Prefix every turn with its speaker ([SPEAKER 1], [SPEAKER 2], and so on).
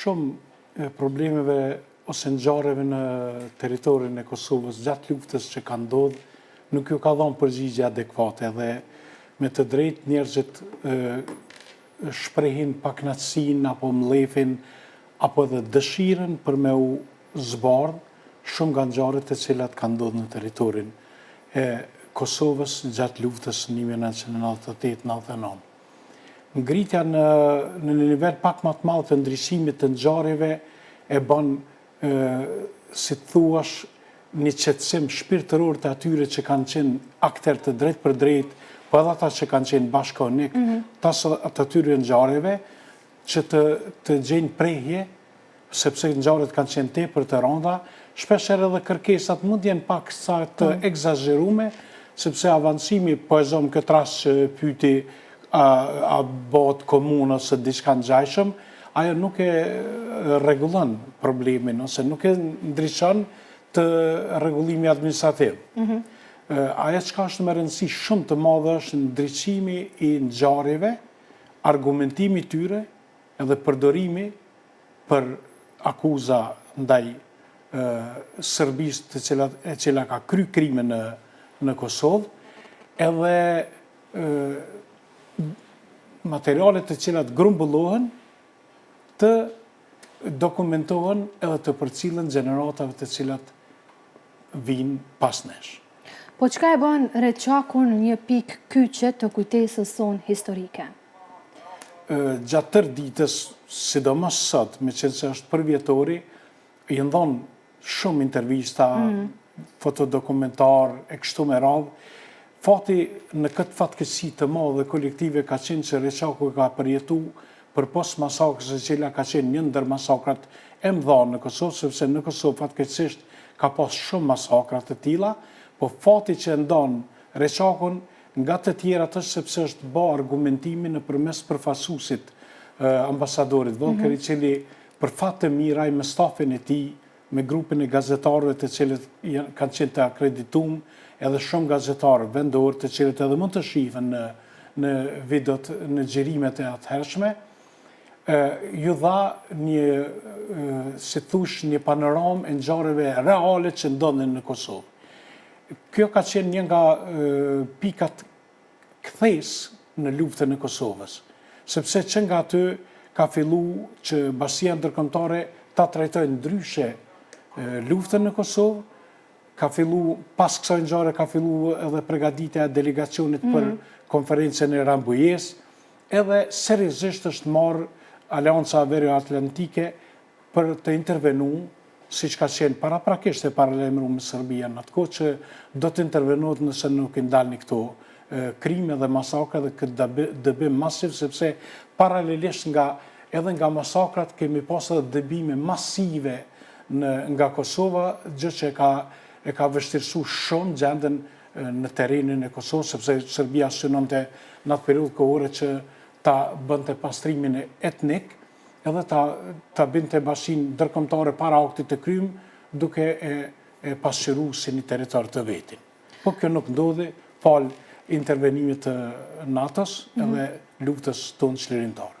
[SPEAKER 1] shumë problemeve ose ngjarjeve në territorin e Kosovës gjatë luftës që ka ndodhur, nuk ju ka dhënë përgjigje adekuate dhe me të drejtë njerëzit shprehin pakënaqësinë apo mllefin apo edhe dëshirën për me u zbardh shumë nga ngjarjet të cilat kanë ndodhur në territorin e Kosovës gjatë luftës 1998-99. Ngritja në një nivel pak më të madh të ndryshimit të ngjarjeve e bën, si thuash, një qetësim shpirtëror të atyre që kanë qenë akter të drejt për drejt, po edhe ata që kanë qenë bashkëkonik, të atyre ngjarjeve që të gjejnë prehje, sepse ngjarjet kanë qenë tepër të rënda, shpeshherë edhe kërkesat mund jenë pak sa të egzagerume, sepse avancimi, po e zom këtë rast që pyeti a bëhet komunë ose diçka ngjajshëm, ajo nuk e rregullon problemin ose nuk e ndriçon të rregullimi administrativ. Ajo çka është më rëndësi shumë të madhe është ndriçimi i ngjarjeve, argumentimi i tyre edhe përdorimi për akuza ndaj Serbisë e cila ka kry krime në Kosovë, edhe materialet të cilat grumbullohen të dokumentohen edhe të përcillen gjeneratave të cilat vinë pas nesh.
[SPEAKER 2] Po çka e bën Reçakun një pikë kyçe të kujtesës sonë historike?
[SPEAKER 1] Gjatë tërë ditës, sidomos sot, me qenë se është përvjetori, i ndonë shumë intervista, fotodokumentar, e kështu me radhë. Fati në këtë fatkeqësi të madhe dhe kolektive ka qenë që Reçaku ka përjetu për pos masakrës e cila ka qenë një ndër masakrat e mëdha në Kosovë, sepse në Kosovë fatkeqësisht ka pas shumë masakrat të tilla, po fati që ndon Reçakun nga të tjerat është sepse është bë argumentimi nëpërmes përfaqësuesit ambasadorit Volker, i cili për fat të mirë ai me stafin e tij, me grupin e gazetarëve të cilët kanë qenë të akredituar, edhe shumë gazetarë vendor të cilët edhe mund të shihen në videot në xhirimet e atëhershme, ju dha një, si thush, një panoramë e ngjarjeve reale që ndodhin në Kosovë. Kjo ka qenë një nga pikat kthes në luftën e Kosovës, sepse që nga aty ka fillu që Bashkia Ndërkombëtare ta trajtojë ndryshe luftën në Kosovë, ka fillu, pas kësaj ngjarje ka fillu edhe përgatitja e delegacionit për konferencën e Rambujës, edhe seriozisht është marrë Aleanca Veriatlantike për të intervenuar, siç ka qenë paraprakisht e paralajmëruar me Serbia në atë kohë që do të intervenohet nëse nuk i ndalni këto krime dhe masakra dhe këtë dëbim masiv, sepse paralelisht edhe nga masakrat kemi pas edhe dëbime masive nga Kosova, gjë që e ka vështirësu shumë gjendën në terrenin e Kosovës, sepse Serbia synonte në atë periudhë kohore që ta bënte pastrimin etnik, edhe ta binte Bashkinë Ndërkombëtare para aktit të krym, duke e pasqyruar si një territor të vetin. Po kjo nuk ndodhi falë intervenimit të NATO-s edhe luftës tonë çlirimtare.